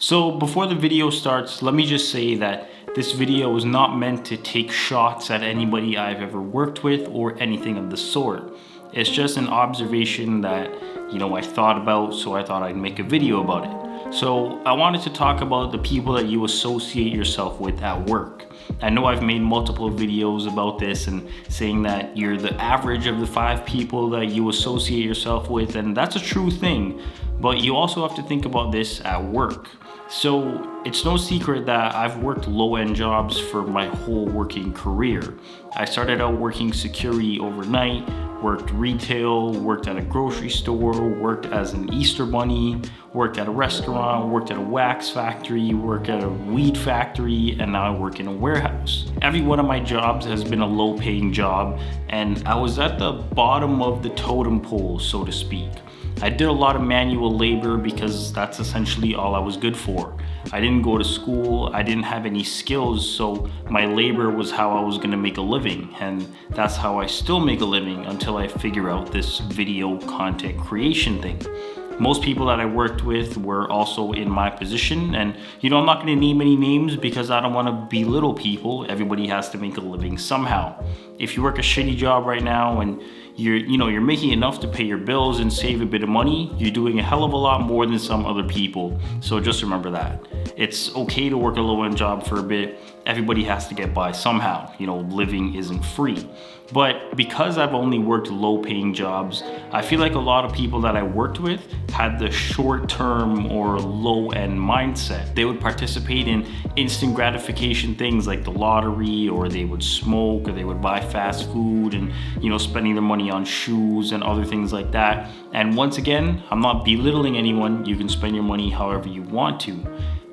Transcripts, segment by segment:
So before the video starts, let me just say that this video is not meant to take shots at anybody I've ever worked with or anything of the sort. It's just an observation that, I thought about, so I thought I'd make a video about it. So I wanted to talk about the people that you associate yourself with at work. I know I've made multiple videos about this and saying that you're the average of the 5 people that you associate yourself with, and that's a true thing, but you also have to think about this at work. So it's no secret that I've worked low-end jobs for my whole working career. I started out working security overnight, worked retail, worked at a grocery store, worked as an Easter bunny, worked at a restaurant, worked at a wax factory, worked at a weed factory, and now I work in a warehouse. Every one of my jobs has been a low-paying job, and I was at the bottom of the totem pole, so to speak. I did a lot of manual labor because that's essentially all I was good for. I didn't go to school, I didn't have any skills, so my labor was how I was gonna make a living, and that's how I still make a living until I figure out this video content creation thing. Most people that I worked with were also in my position, and I'm not gonna name any names because I don't wanna belittle people. Everybody has to make a living somehow. If you work a shitty job right now and you're making enough to pay your bills and save a bit of money, you're doing a hell of a lot more than some other people. So just remember that. It's okay to work a low-end job for a bit. Everybody has to get by somehow. Living isn't free. But because I've only worked low-paying jobs, I feel like a lot of people that I worked with had the short-term or low-end mindset. They would participate in instant gratification things like the lottery, or they would smoke, or they would buy fast food and, spending their money on shoes and other things like that. And once again, I'm not belittling anyone. You can spend your money however you want to.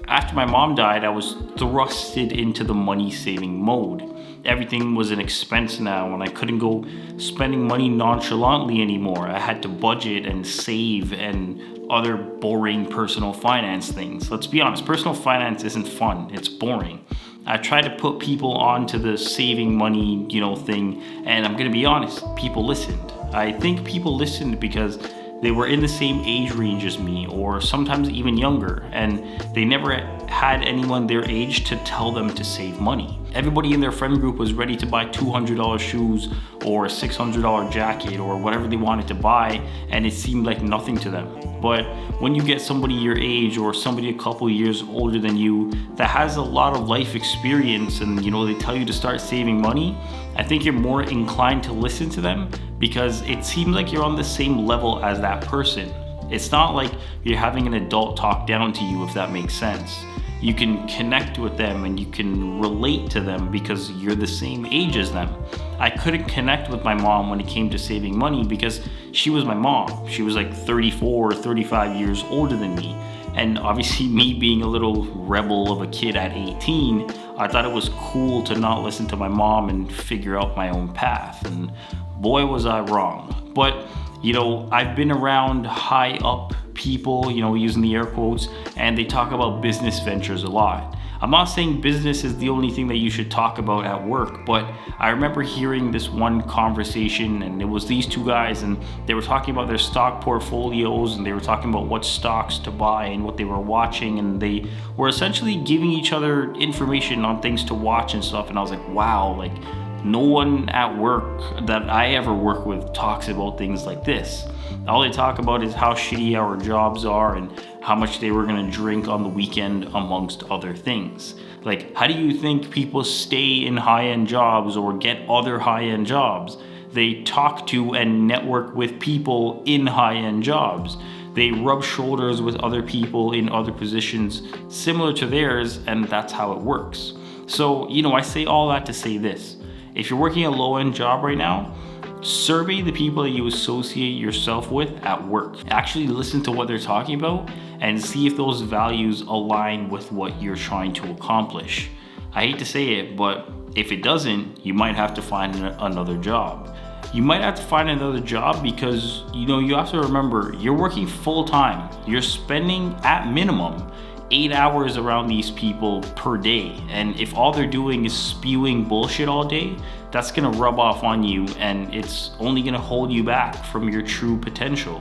After my mom died, I was thrusted into the money-saving mode. Everything was an expense now, and I couldn't go spending money nonchalantly anymore. I had to budget and save and other boring personal finance things. Let's be honest, personal finance isn't fun, it's boring. I tried to put people onto the saving money, thing, and I'm gonna be honest, people listened. I think people listened because they were in the same age range as me, or sometimes even younger, and they never had anyone their age to tell them to save money. Everybody in their friend group was ready to buy $200 shoes or a $600 jacket or whatever they wanted to buy, and it seemed like nothing to them. But when you get somebody your age or somebody a couple years older than you that has a lot of life experience and they tell you to start saving money, I think you're more inclined to listen to them because it seems like you're on the same level as that person. It's not like you're having an adult talk down to you, if that makes sense. You can connect with them and you can relate to them because you're the same age as them. I couldn't connect with my mom when it came to saving money because she was my mom. She was like 34 or 35 years older than me. And obviously me being a little rebel of a kid at 18, I thought it was cool to not listen to my mom and figure out my own path. And boy, was I wrong. But I've been around high up people, using the air quotes, and they talk about business ventures a lot. I'm not saying business is the only thing that you should talk about at work, but I remember hearing this one conversation, and it was these 2 guys, and they were talking about their stock portfolios, and they were talking about what stocks to buy and what they were watching, and they were essentially giving each other information on things to watch and stuff. And I was like, wow, no one at work that I ever work with talks about things like this. All they talk about is how shitty our jobs are and how much they were gonna drink on the weekend, amongst other things. How do you think people stay in high-end jobs or get other high-end jobs? They talk to and network with people in high-end jobs. They rub shoulders with other people in other positions similar to theirs, and that's how it works. So, I say all that to say this. If you're working a low-end job right now, survey the people that you associate yourself with at work. Actually listen to what they're talking about and see if those values align with what you're trying to accomplish. I hate to say it, but if it doesn't, you might have to find another job. You might have to find another job because, you have to remember, you're working full-time. You're spending, at minimum, 8 hours around these people per day, and if all they're doing is spewing bullshit all day, that's gonna rub off on you, and it's only gonna hold you back from your true potential.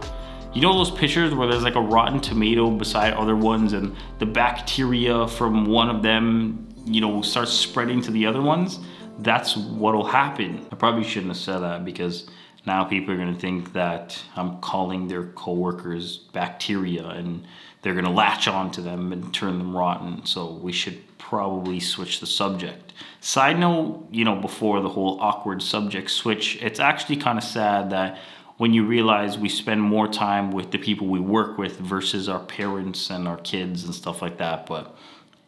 You know those pictures where there's like a rotten tomato beside other ones and the bacteria from one of them, you know, starts spreading to the other ones? That's what'll happen. I probably shouldn't have said that because now people are gonna think that I'm calling their coworkers bacteria and they're gonna latch on to them and turn them rotten. So we should probably switch the subject. Side note, you know, before the whole awkward subject switch, it's actually kind of sad that when you realize we spend more time with the people we work with versus our parents and our kids and stuff like that. But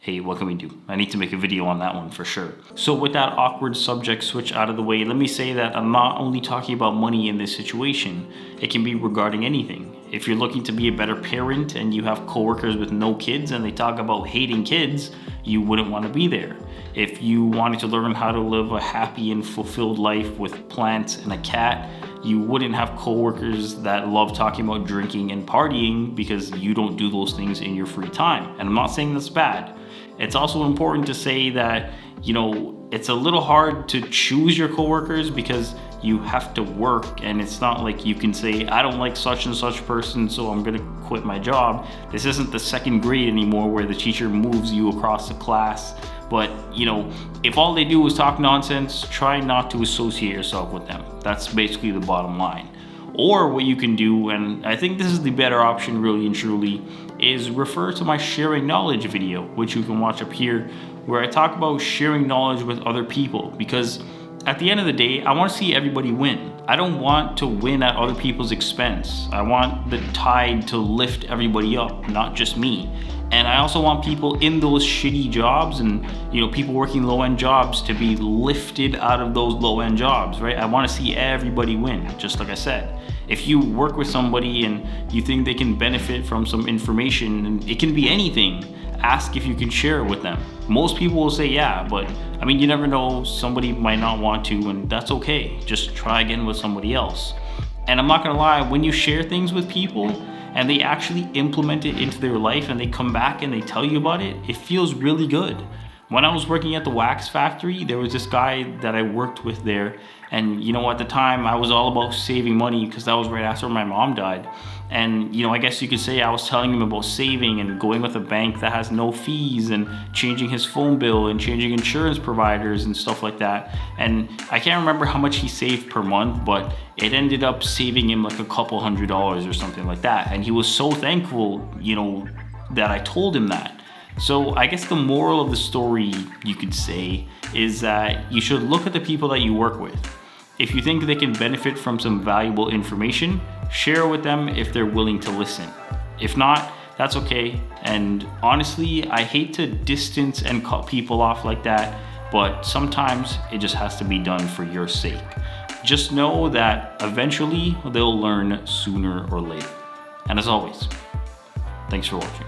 hey, what can we do? I need to make a video on that one for sure. So with that awkward subject switch out of the way, let me say that I'm not only talking about money in this situation. It can be regarding anything. If you're looking to be a better parent and you have coworkers with no kids and they talk about hating kids, you wouldn't want to be there. If you wanted to learn how to live a happy and fulfilled life with plants and a cat, you wouldn't have coworkers that love talking about drinking and partying because you don't do those things in your free time. And I'm not saying that's bad. It's also important to say that, you know, it's a little hard to choose your coworkers because you have to work, and it's not like you can say, I don't like such and such person, so I'm gonna quit my job. This isn't the second grade anymore where the teacher moves you across the class. But, you know, if all they do is talk nonsense, try not to associate yourself with them. That's basically the bottom line. Or what you can do, and I think this is the better option really and truly, is refer to my sharing knowledge video, which you can watch up here, where I talk about sharing knowledge with other people. Because at the end of the day, I want to see everybody win. I don't want to win at other people's expense. I want the tide to lift everybody up, not just me. And I also want people in those shitty jobs and, you know, people working low-end jobs to be lifted out of those low-end jobs, right? I want to see everybody win, just like I said. If you work with somebody and you think they can benefit from some information, and it can be anything, ask if you can share it with them. Most people will say yeah, but I mean, you never know, somebody might not want to, and that's okay. Just try again with somebody else. And I'm not gonna lie, when you share things with people and they actually implement it into their life and they come back and they tell you about it, it feels really good. When I was working at the wax factory, there was this guy that I worked with there, and you know, at the time I was all about saving money because that was right after my mom died. And you know, I guess you could say I was telling him about saving and going with a bank that has no fees and changing his phone bill and changing insurance providers and stuff like that. And I can't remember how much he saved per month, but it ended up saving him like a couple $100s or something like that. And he was so thankful, you know, that I told him that. So I guess the moral of the story, you could say, is that you should look at the people that you work with. If you think they can benefit from some valuable information, share with them if they're willing to listen. If not, that's okay. And honestly, I hate to distance and cut people off like that, but sometimes it just has to be done for your sake. Just know that eventually they'll learn sooner or later. And as always, thanks for watching.